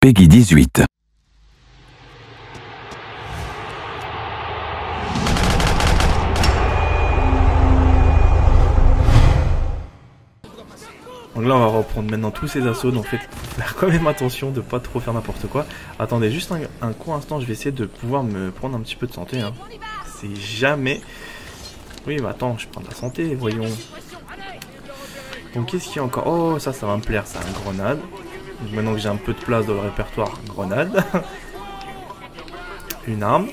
Peggy 18. Donc là on va reprendre maintenant tous ces assauts, donc faites faire quand même attention de pas trop faire n'importe quoi. Attendez juste un court instant, je vais essayer de pouvoir me prendre un petit peu de santé. Hein. C'est jamais... Oui mais attends, je prends de la santé, voyons. Donc qu'est-ce qu'il y a encore? Oh ça va me plaire, c'est un grenade. Donc maintenant que j'ai un peu de place dans le répertoire, grenade. Une arme.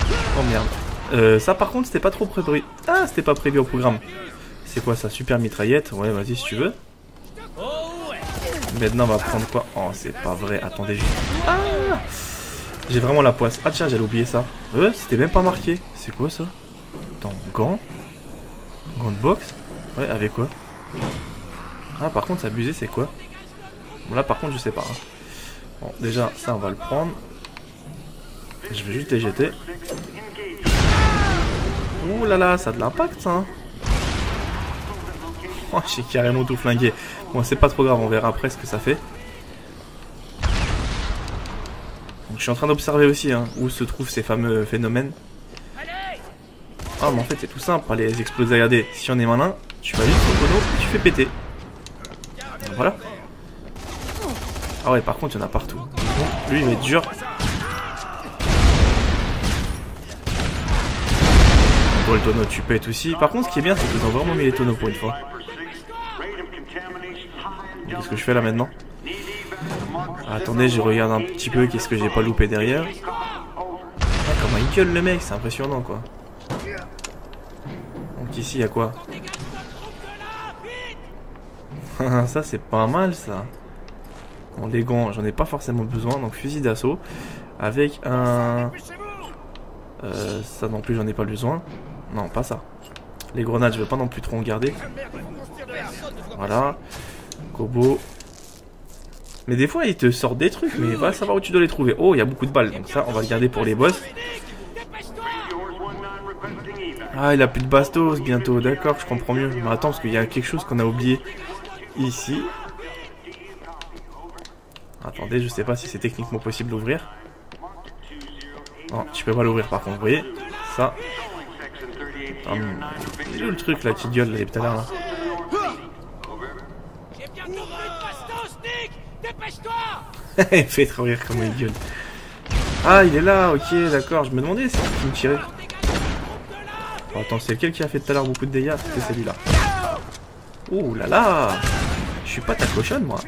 Oh merde. Ça par contre c'était pas trop prévu. Ah c'était pas prévu au programme. C'est quoi ça? Super mitraillette? Ouais vas-y si tu veux. Maintenant on va prendre quoi? Oh c'est pas vrai, attendez juste. Ah j'ai vraiment la poisse. Ah tiens j'allais oublier ça. C'était même pas marqué. C'est quoi ça? Attends, gants? Gants de boxe? Ouais avec quoi? Ah par contre c'est abusé, c'est quoi? Bon là par contre je sais pas. Hein. Bon déjà ça on va le prendre. Je vais juste les jeter. Ouh là là, ça a de l'impact ça. Hein. Oh, j'ai carrément tout flingué. Bon, c'est pas trop grave, on verra après ce que ça fait. Donc, je suis en train d'observer aussi hein, où se trouvent ces fameux phénomènes. Ah, mais en fait, c'est tout simple, les exploser. Regardez, si on est malin, tu vas juste au tonneau et tu fais péter. Voilà. Ah ouais, par contre, il y en a partout. Bon, lui, il va être dur. Bon, le tonneau, tu pètes aussi. Par contre, ce qui est bien, c'est qu'ils ont vraiment mis les tonneaux pour une fois. Qu'est-ce que je fais là maintenant? Attendez, je regarde un petit peu qu'est-ce que j'ai pas loupé derrière. Ah, comment il gueule le mec, c'est impressionnant quoi. Donc ici il y a quoi? Ça c'est pas mal ça. Bon les gants j'en ai pas forcément besoin, donc fusil d'assaut. Avec un... ça non plus j'en ai pas besoin. Non pas ça. Les grenades je vais pas non plus trop en garder. Voilà. Kobo. Mais des fois, ils te sortent des trucs, mais va savoir où tu dois les trouver. Oh, il y a beaucoup de balles, donc ça, on va le garder pour les boss. Ah, il a plus de bastos bientôt, d'accord, je comprends mieux. Mais attends, parce qu'il y a quelque chose qu'on a oublié ici. Attendez, je sais pas si c'est techniquement possible d'ouvrir. Non, tu peux pas l'ouvrir par contre, vous voyez. Ça. Il est où le truc là qui gueule là, depuis tout à l'heure là? Il fait trop rire comment il gueule. Ah il est là, ok d'accord, je me demandais c'est qui me tirait. Oh, attends, c'est lequel qui a fait tout à l'heure beaucoup de dégâts? C'était celui-là. Ouh là là. Je suis pas ta cochonne moi.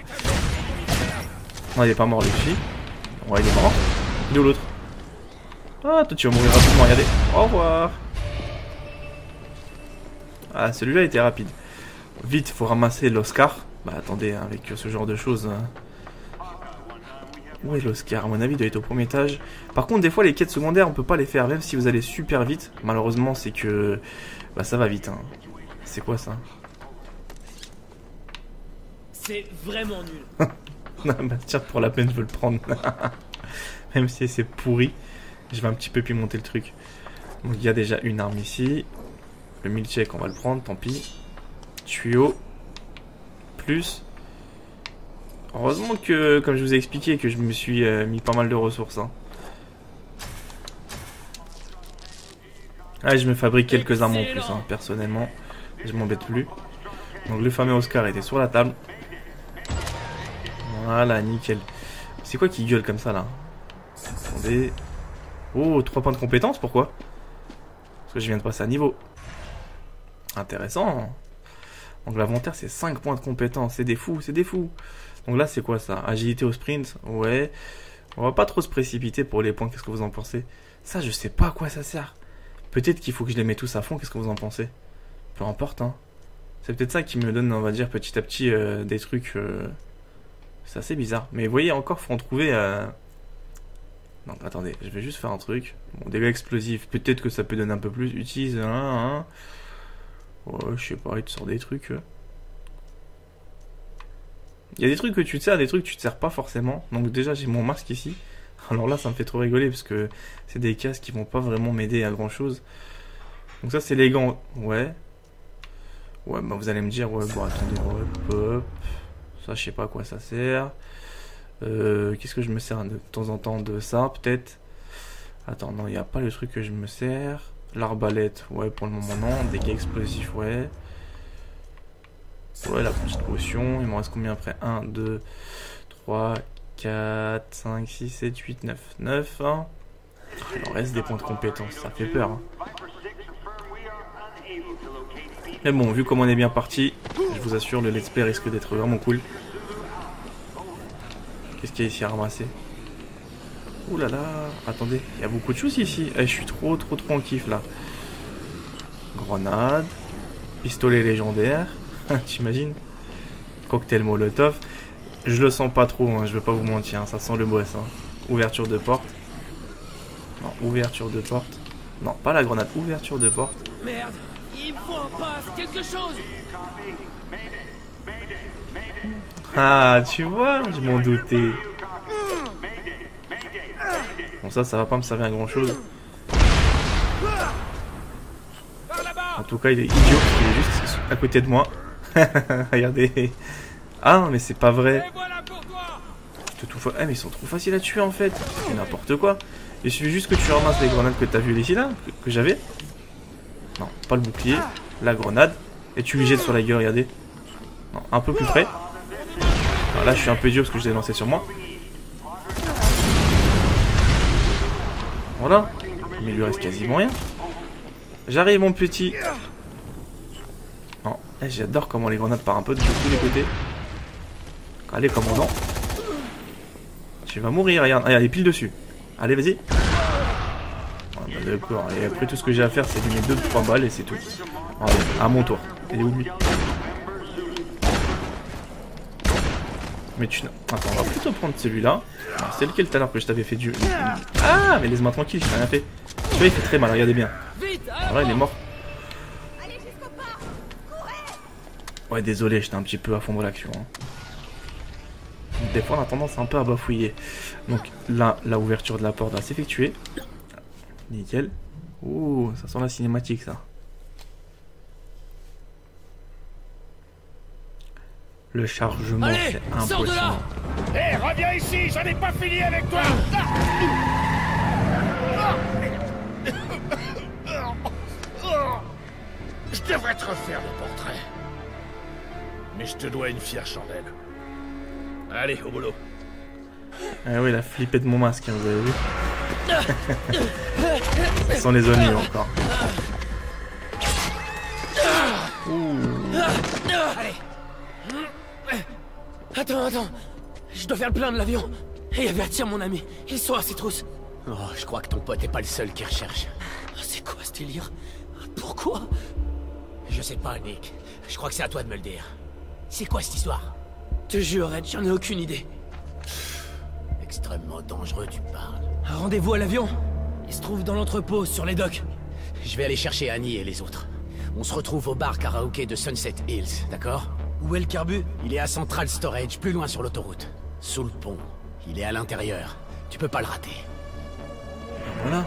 Non il est pas mort lui aussi. Ouais il est mort. Il est où l'autre? Ah toi tu vas mourir rapidement, regardez. Au revoir. Ah celui-là était rapide. Vite faut ramasser l'Oscar. Bah attendez hein, avec ce genre de choses. Hein. Où est l'Oscar? À mon avis, il doit être au premier étage. Par contre, des fois, les quêtes secondaires, on peut pas les faire, même si vous allez super vite. Malheureusement, c'est que... Bah, ça va vite, hein. C'est quoi, ça? C'est vraiment nul. Non, bah, tiens, pour la peine, je veux le prendre. Même si c'est pourri. Je vais un petit peu pimenter le truc. Donc, il y a déjà une arme ici. Le milkshake, on va le prendre, tant pis. Tuyau. Plus... Heureusement que, comme je vous ai expliqué, que je me suis mis pas mal de ressources. Hein. Ah, je me fabrique quelques armes en plus, hein, personnellement. Je m'embête plus. Donc le fameux Oscar était sur la table. Voilà, nickel. C'est quoi qui gueule comme ça, là? Attendez. Oh, 3 points de compétence, pourquoi? Parce que je viens de passer à niveau. Intéressant. Donc l'inventaire, c'est 5 points de compétence. C'est des fous, c'est des fous. Donc là c'est quoi ça? Agilité au sprint? Ouais. On va pas trop se précipiter pour les points, qu'est-ce que vous en pensez? Ça je sais pas à quoi ça sert. Peut-être qu'il faut que je les mette tous à fond, qu'est-ce que vous en pensez? Peu importe hein. C'est peut-être ça qui me donne on va dire petit à petit des trucs... C'est assez bizarre. Mais vous voyez encore faut en trouver... Donc attendez, je vais juste faire un truc. Bon dégâts explosifs, peut-être que ça peut donner un peu plus. Utilise un... Ouais je sais pas, il te sort des trucs... Il y a des trucs que tu te sers, des trucs que tu te sers pas forcément. Donc déjà j'ai mon masque ici. Alors là ça me fait trop rigoler parce que c'est des casques qui vont pas vraiment m'aider à grand chose. Donc ça c'est les gants. Ouais. Ouais bah vous allez me dire ouais bon attendez hop hop. Ça je sais pas à quoi ça sert. Qu'est-ce que je me sers de temps en temps de ça, peut-être. Attends, non, il n'y a pas le truc que je me sers. L'arbalète, ouais, pour le moment, non. Dégâts explosifs, ouais. Ouais, la petite potion. Il m'en reste combien après? 1, 2, 3, 4, 5, 6, 7, 8, 9. 9, hein. Il en reste des points de compétence, ça fait peur. Hein. Mais bon, vu comme on est bien parti, je vous assure, le let's play risque d'être vraiment cool. Qu'est-ce qu'il y a ici à ramasser? Ouh là là, attendez, il y a beaucoup de choses ici. Je suis trop en kiff là. Grenade, pistolet légendaire, t'imagines? Cocktail molotov. Je le sens pas trop, hein, je vais pas vous mentir, hein, ça sent le boss. Hein. Ouverture de porte. Non, ouverture de porte. Non, pas la grenade, ouverture de porte. Merde, il me faut un passe, quelque chose. Ah, tu vois, je m'en doutais. Bon, ça va pas me servir à grand chose. En tout cas, il est idiot parce qu'il est juste à côté de moi. Regardez. Ah, mais c'est pas vrai. Mais ils sont trop faciles à tuer en fait. C'est n'importe quoi. Il suffit juste que tu ramasses les grenades que t'as vues ici là, que j'avais. Non, pas le bouclier. La grenade. Et tu lui jettes sur la gueule, regardez. Non, un peu plus près. Alors là, je suis un peu idiot parce que je l'ai lancé sur moi. Voilà. Mais il lui reste quasiment rien. J'arrive, mon petit. Non, j'adore comment les grenades partent un peu de tous les côtés. Allez, commandant. Tu vas mourir, regarde. Allez, pile dessus. Allez, vas-y. Ouais, bah, d'accord. Et après, tout ce que j'ai à faire, c'est lui mettre 2-3 balles et c'est tout. Allez, à mon tour. Il est où lui? Mais tu... Attends, on va plutôt prendre celui-là. C'est lequel tout à l'heure que je t'avais fait du... Ah, mais laisse-moi tranquille, je t'ai rien fait. Celui-là, il fait très mal, regardez bien. Voilà, il est mort. Ouais, désolé, j'étais un petit peu à fond dans l'action. Hein. Des fois, on a tendance un peu à bafouiller. Donc là, la ouverture de la porte va s'effectuer. Nickel. Ouh, ça sent la cinématique, ça. Le chargement, c'est impressionnant. Hé, reviens ici, j'en ai pas fini avec toi. Je devrais te refaire le portrait. Mais je te dois une fière chandelle. Allez, au boulot. Ah oui, il a flippé de mon masque, hein, vous avez vu. Ça sent les oignons encore. Ouh. Allez. Attends. Je dois faire le plein de l'avion. Et avertir mon ami. Ils sont à ses trousses. Oh, je crois que ton pote est pas le seul qui recherche. C'est quoi ce délire? Pourquoi? Je sais pas, Nick. Je crois que c'est à toi de me le dire. C'est quoi cette histoire? Te jure, Red, j'en ai aucune idée. Extrêmement dangereux, tu parles. Un rendez-vous à l'avion. Il se trouve dans l'entrepôt, sur les docks. Je vais aller chercher Annie et les autres. On se retrouve au bar karaoké de Sunset Hills, d'accord? Où est le carbu? Il est à Central Storage, plus loin sur l'autoroute. Sous le pont. Il est à l'intérieur. Tu peux pas le rater. Voilà.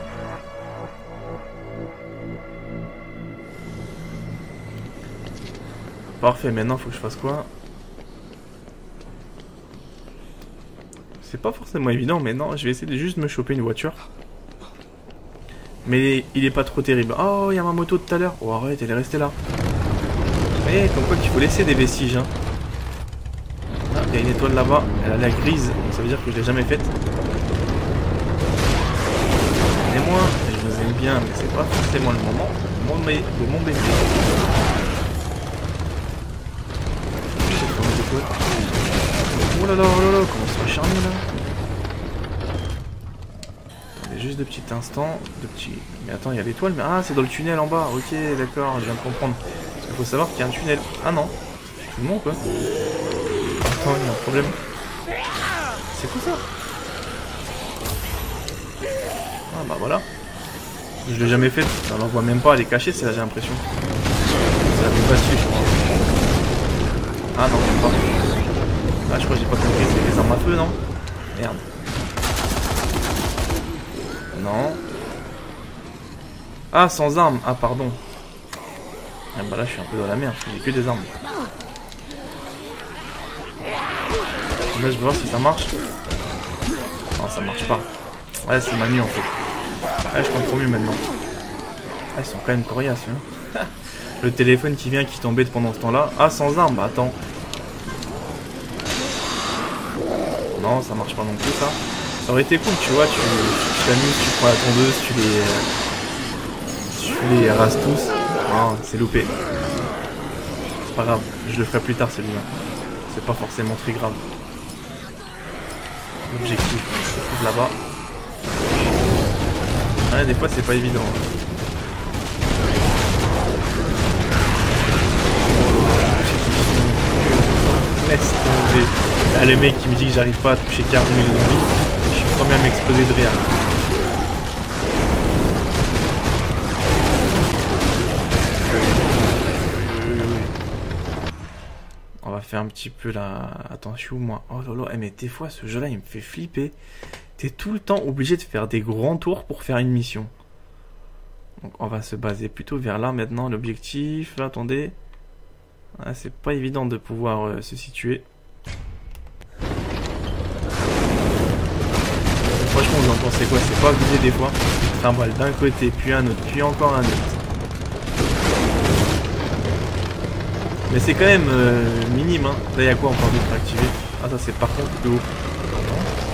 Parfait, maintenant faut que je fasse quoi? C'est pas forcément évident, mais non, je vais essayer de juste me choper une voiture. Mais il est pas trop terrible. Oh, il y a ma moto tout à l'heure. Oh, arrête, elle est restée là. Eh, comme quoi qu'il faut laisser des vestiges, hein. Ah, il y a une étoile là-bas. Elle a l'air grise, donc ça veut dire que je l'ai jamais faite. Et moi, je vous aime bien, mais c'est pas forcément le moment. De mon bébé. Oh là là, comment ça va charmer là? Attendez juste de petits instants, Mais attends, il y a l'étoile, mais ah, c'est dans le tunnel en bas. Ok, d'accord, je viens de comprendre. Parce qu'il faut savoir qu'il y a un tunnel. Ah non, c'est bon quoi? Attends, il y a un problème. C'est quoi ça? Ah bah voilà. Je l'ai jamais fait. On l'en voit même pas, elle est cachée, c'est là j'ai l'impression. C'est la plus facile, je crois. Ah non, même pas. Ah, je crois que j'ai pas compris, c'est des armes à feu, non? Merde. Non. Ah, sans armes. Ah, pardon. Ah bah là, je suis un peu dans la merde, j'ai que des armes. Là, je vais voir si ça marche. Non, ça marche pas. Ouais, c'est ma nuit en fait. Ouais, je comprends mieux maintenant. Ah, ils sont quand même coriaces, hein. Le téléphone qui vient, qui t'embête pendant ce temps-là. Ah, sans arme, bah attends. Non, ça marche pas non plus, ça. Ça aurait été cool, tu vois, tu t'amuses, tu prends la tondeuse, tu les rases tous. Non, c'est loupé. C'est pas grave, je le ferai plus tard celui-là. C'est pas forcément très grave. L'objectif, se trouve là-bas. Ouais, des fois c'est pas évident. Laisse tomber. Là, le mec qui me dit que j'arrive pas à toucher 40 000 zombies, je suis premier à m'exploser de rire. On va faire un petit peu la... Attention, moi. Oh là là, mais des fois ce jeu-là il me fait flipper. T'es tout le temps obligé de faire des grands tours pour faire une mission. Donc on va se baser plutôt vers là maintenant. L'objectif, attendez. Ah, c'est pas évident de pouvoir se situer. Franchement, vous en pensez quoi? C'est pas abusé des fois. Tu trimbales d'un côté, puis un autre, puis encore un autre. Mais c'est quand même minime, hein. Là, il y a quoi encore d'autre à activer? Ah, ça, c'est par contre le haut.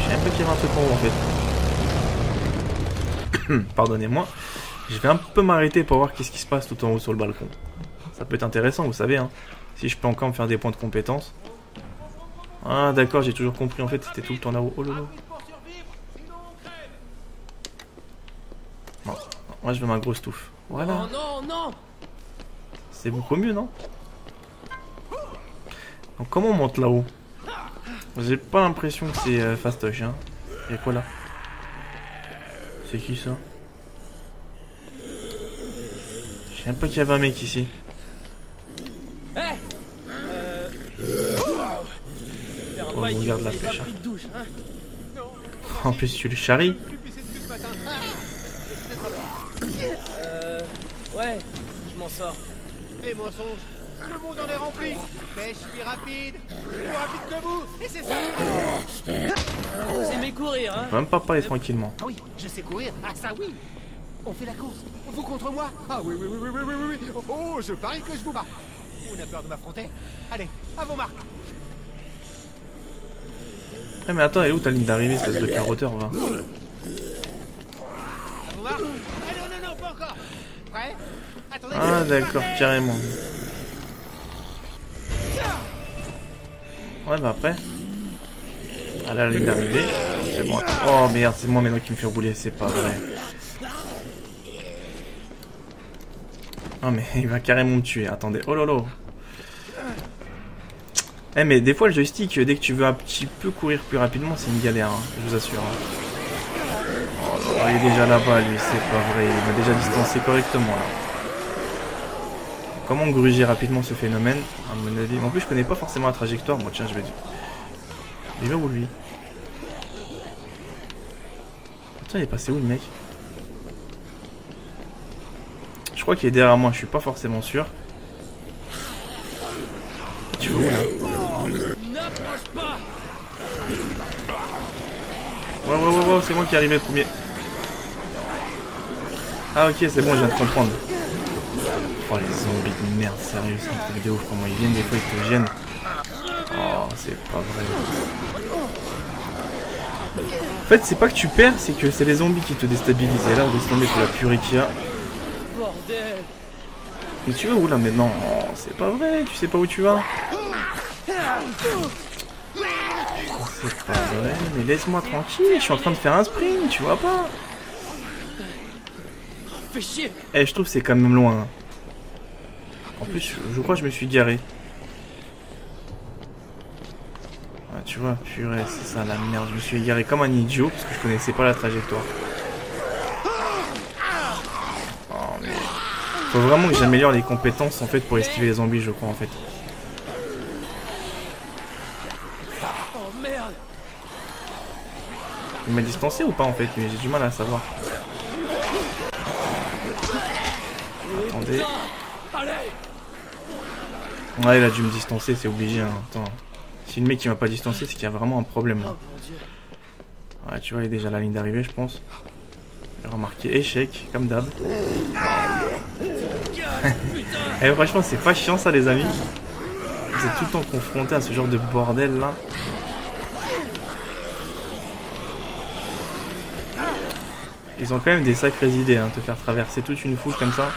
Je sais un peu qu'il y avait un truc en haut, en fait. Pardonnez-moi. Je vais un peu m'arrêter pour voir qu'est-ce qui se passe tout en haut sur le balcon. Ça peut être intéressant, vous savez, hein. Si je peux encore me faire des points de compétence. Ah, d'accord, j'ai toujours compris. En fait, c'était tout le temps là-haut. Oh là là. Non, moi, je veux ma grosse touffe. Voilà. Oh non, non. C'est beaucoup mieux, non? Donc, comment on monte là-haut? J'ai pas l'impression que c'est fastoche, hein. Y'a quoi là? C'est qui ça? Je sais même pas qu'il y avait un mec ici. Hey, Oh, regarde la pêche. Hein. En plus, tu le charries. Ouais, je m'en sors. Les mensonges, le monde en est rempli. Mais je suis rapide, plus rapide que vous, et c'est ça. Vous aimez courir, hein? On peut même pas parler tranquillement. Ah oui, je sais courir, ah ça oui. On fait la course, vous contre moi. Ah oui, oui, oui, oui, oui, oui, oui. Oh, je parie que je vous bats. On a peur de m'affronter? Allez, à vos marques. Eh mais attends, elle est où ta ligne d'arrivée, espèce de carotteur, va? À vos marques. Ah non, non, non, pas encore. Prêt? Attendez. Ah d'accord, carrément. Ouais bah après. Ah là, la ligne d'arrivée. C'est bon. Oh merde, c'est moi maintenant qui me fait rouler, c'est pas vrai. Ah mais il va carrément me tuer, attendez. Oh lolo. Eh mais des fois le joystick, dès que tu veux un petit peu courir plus rapidement, c'est une galère, hein, je vous assure. Oh là, il est déjà là-bas lui, c'est pas vrai, il m'a déjà distancé correctement là. Comment gruger rapidement ce phénomène? À mon avis. En plus je connais pas forcément la trajectoire, moi tiens je vais dire. Il va où lui? Attends, il est passé où le mec? Je crois qu'il est derrière moi, je suis pas forcément sûr. Tu vois où là? N'approche pas. Ouais, c'est moi qui est arrivé premier. Ah ok, c'est bon, je viens de comprendre. Oh les zombies de merde, sérieux, c'est un truc de ouf, comment ils viennent, des fois ils te gênent. Oh, c'est pas vrai. En fait, c'est pas que tu perds, c'est que c'est les zombies qui te déstabilisent. Et là, on va se tomber pour la purée qu'il y a. Bordel. Mais tu vas où là maintenant? Oh, c'est pas vrai, tu sais pas où tu vas. C'est pas vrai, mais laisse-moi tranquille, je suis en train de faire un sprint, tu vois pas? Fais chier. Eh, je trouve que c'est quand même loin. En plus, je crois que je me suis garé. Ouais, tu vois, purée, c'est ça la merde. Je me suis égaré comme un idiot parce que je connaissais pas la trajectoire. Oh, mais... faut vraiment que j'améliore les compétences en fait pour esquiver les zombies, je crois en fait. Oh merde. Il m'a distancé ou pas en fait? Mais j'ai du mal à savoir. Attendez. Allez. Ouais, il a dû me distancer, c'est obligé. Hein. Attends. Si le mec qui m'a pas distancé, c'est qu'il y a vraiment un problème. Là. Oh mon dieu. Ouais, tu vois, il est déjà à la ligne d'arrivée, je pense. J'ai remarqué échec, comme d'hab. Et franchement, c'est pas chiant ça, les amis. Vous êtes tout le temps confrontés à ce genre de bordel là. Ils ont quand même des sacrées idées, hein, te faire traverser toute une foule comme ça.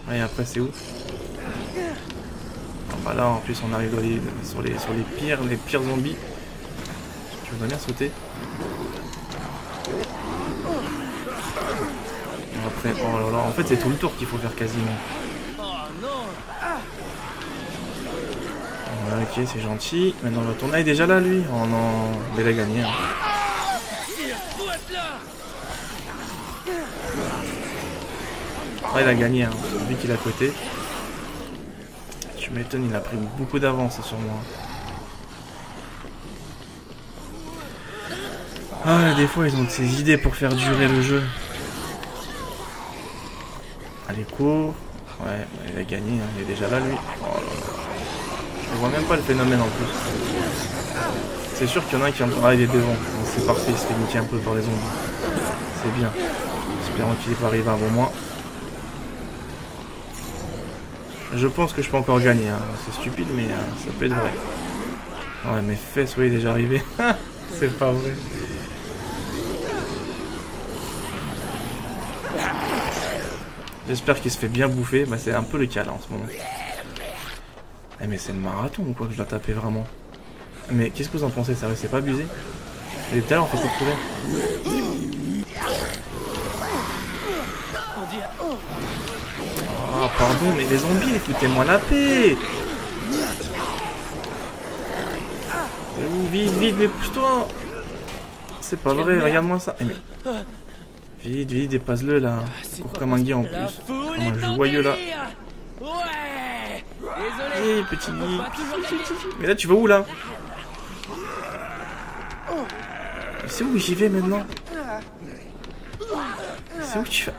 Ouais, et après, c'est où? Oh, bah là, en plus, on arrive sur les pires zombies. Tu veux bien sauter? Après, oh là là, en fait, c'est tout le tour qu'il faut faire quasiment. Ouais, ok, c'est gentil. Maintenant, le tournoi est déjà là, lui. Oh non, mais il a gagné. Hein. Ouais, il a gagné, hein. Vu qu'il est à côté. Tu m'étonnes, il a pris beaucoup d'avance sur moi. Ah, des fois, ils ont ces idées pour faire durer le jeu. Allez, cours. Ouais, il a gagné, hein. Il est déjà là, lui. Oh là là. Je vois même pas le phénomène en plus. C'est sûr qu'il y en a un qui va arriver devant. Bon, c'est parfait, il se fait niquer un peu par les zombies. C'est bien. Espérons qu'il va arriver avant moi. Je pense que je peux encore gagner. Hein. C'est stupide, mais ça peut être vrai. Ouais, mes fesses, oui, il est déjà arrivé. C'est pas vrai. J'espère qu'il se fait bien bouffer. Bah, c'est un peu le cas là en ce moment. Eh, mais c'est le marathon ou quoi que je dois taper vraiment? Mais qu'est-ce que vous en pensez, ça c'est pas abusé? Et tout à l'heure on fait cette couverte. Oh pardon, mais les zombies, foutez-moi la paix! Vite, vite, mais pousse-toi! C'est pas vrai, regarde-moi ça. Eh, mais... Vite, vite, dépasse-le là. Cours comme un gay en plus. Comme un joyeux là. Hey, petit. Mais là, tu vas où là? C'est où j'y vais maintenant? C'est où tu vas?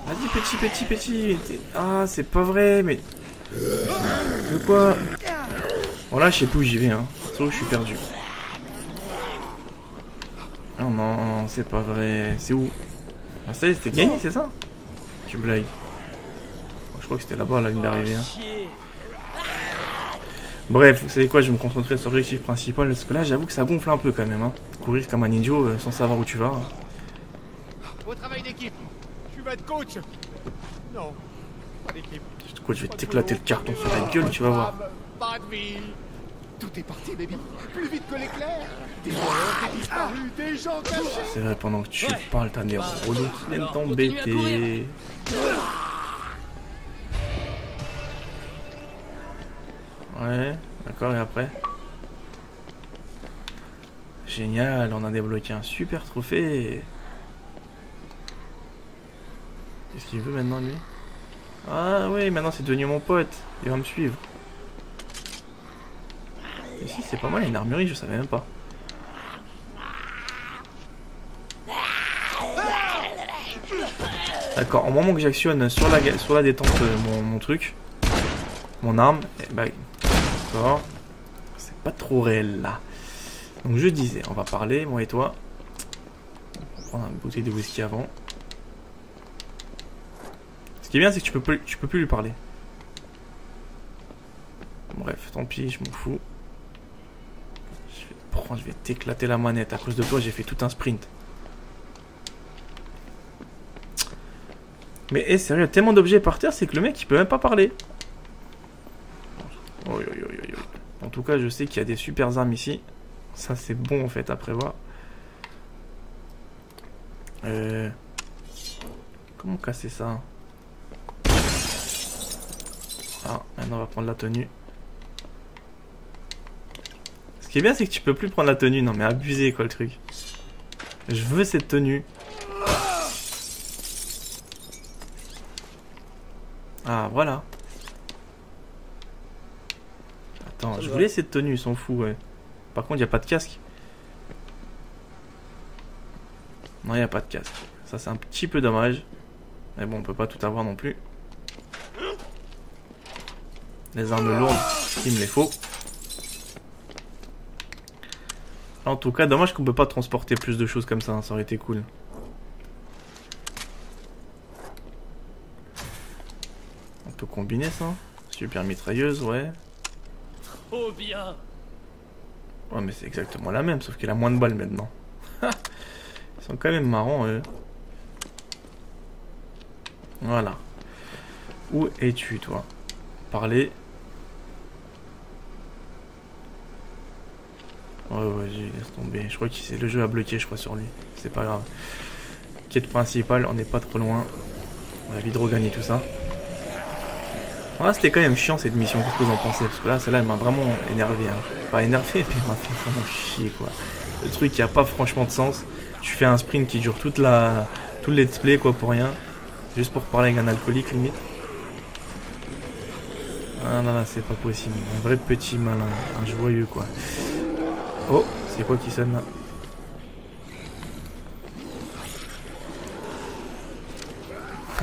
Vas-y, petit. Ah, c'est pas vrai, mais. De quoi? Bon, là, je sais plus où j'y vais, hein. C'est où je suis perdu. Oh non, c'est pas vrai. C'est où? Ah, ça y est, c'était gagné, c'est ça? Tu blagues. Je crois que c'était là-bas, la ligne d'arrivée. Hein. Bref, vous savez quoi, je vais me concentrer sur l'objectif principal. Parce que là, j'avoue que ça gonfle un peu quand même. Hein. Courir comme un idiot sans savoir où tu vas. Hein. Au travail d'équipe. Tu vas être coach. Non, pas d'équipe. Coach, je vais t'éclater le carton sur la gueule, tu vas voir. Pas de vie. Tout est parti, baby. Plus vite que l'éclair. Des voleurs qui disparus, des gens cachés. C'est vrai, pendant que tu parles, t'as des relous qui viennent t'embêter. Ouais, d'accord, et après? Génial, on a débloqué un super trophée. Qu'est-ce qu'il veut maintenant, lui? Ah oui, maintenant c'est devenu mon pote. Il va me suivre. Ici, c'est pas mal, il y a une armurerie, je savais même pas. D'accord, au moment que j'actionne sur la détente mon truc, mon arme, eh ben, d'accord, c'est pas trop réel là. Donc je disais, on va parler, moi et toi. On va prendre une bouteille de whisky avant. Ce qui est bien, c'est que tu peux plus lui parler. Bref, tant pis, je m'en fous. Je vais t'éclater la manette. À cause de toi, j'ai fait tout un sprint. Mais sérieux, tellement d'objets par terre, c'est que le mec il peut même pas parler. En tout cas, je sais qu'il y a des super armes ici. Ça, c'est bon en fait à prévoir. Comment casser ça? Ah, maintenant on va prendre la tenue. Ce qui est bien, c'est que tu peux plus prendre la tenue. Non mais abusé quoi le truc. Je veux cette tenue. Ah voilà. Attends, je voulais cette tenue, ils sont fous, ouais. Par contre, il n'y a pas de casque. Non, il n'y a pas de casque. Ça, c'est un petit peu dommage. Mais bon, on peut pas tout avoir non plus. Les armes lourdes, il me les faut. En tout cas, dommage qu'on peut pas transporter plus de choses comme ça, hein, ça aurait été cool. On peut combiner ça. Super mitrailleuse, ouais. Oh bien. Ouais, mais c'est exactement la même, sauf qu'elle a moins de balles maintenant. Ils sont quand même marrants, eux. Voilà. Où es-tu, toi? Parler. Ouais, vas-y, laisse tomber. Je crois que c'est le jeu à bloquer, je crois, sur lui. C'est pas grave. Quête principale, on n'est pas trop loin. On va vite regagner tout ça. Voilà, c'était quand même chiant cette mission. Qu'est-ce que vous en pensez? Parce que là, celle-là, elle m'a vraiment énervé. Hein. Pas énervé, mais elle m'a fait vraiment chier, quoi. Le truc qui a pas franchement de sens. Tu fais un sprint qui dure tout le let's play, quoi, pour rien. Juste pour parler avec un alcoolique, limite. Ah non, là, c'est pas possible. Un vrai petit malin. Un joyeux, quoi. Oh, c'est quoi qui sonne là?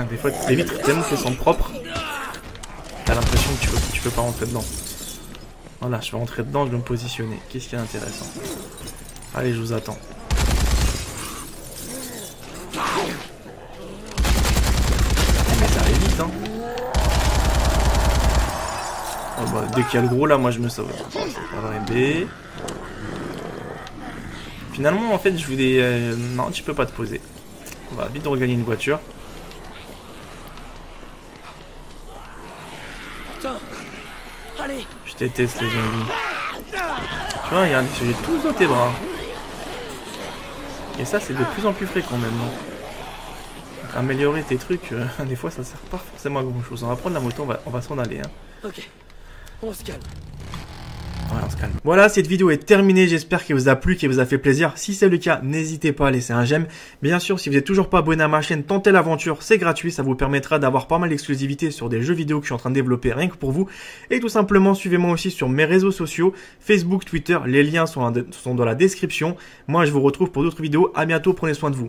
Des fois, les vitres tellement qu'elles sont propres, t'as l'impression que tu peux pas rentrer dedans. Voilà, je vais rentrer dedans, je vais me positionner. Qu'est-ce qui est intéressant? Allez, je vous attends. Mais ça arrive vite, hein. Oh bah, dès qu'il y a le gros là, moi je me sauve. Oh, c'est pas vrai, B. Finalement, en fait, je voulais... non, tu peux pas te poser. On va vite regagner une voiture. Putain. Allez. Je déteste les zombies. Tu vois, regarde, j'ai tous dans tes bras. Et ça, c'est de plus en plus fréquent maintenant. Donc, améliorer tes trucs, des fois, ça sert pas forcément à grand chose. On va prendre la moto, on va s'en aller. Hein. Ok. On se calme. Ouais, on se calme. Voilà, cette vidéo est terminée. J'espère qu'elle vous a plu, qu'elle vous a fait plaisir. Si c'est le cas, n'hésitez pas à laisser un j'aime. Bien sûr, si vous n'êtes toujours pas abonné à ma chaîne, tentez l'aventure. C'est gratuit. Ça vous permettra d'avoir pas mal d'exclusivités sur des jeux vidéo que je suis en train de développer rien que pour vous. Et tout simplement, suivez-moi aussi sur mes réseaux sociaux. Facebook, Twitter. Les liens sont dans la description. Moi, je vous retrouve pour d'autres vidéos. À bientôt. Prenez soin de vous.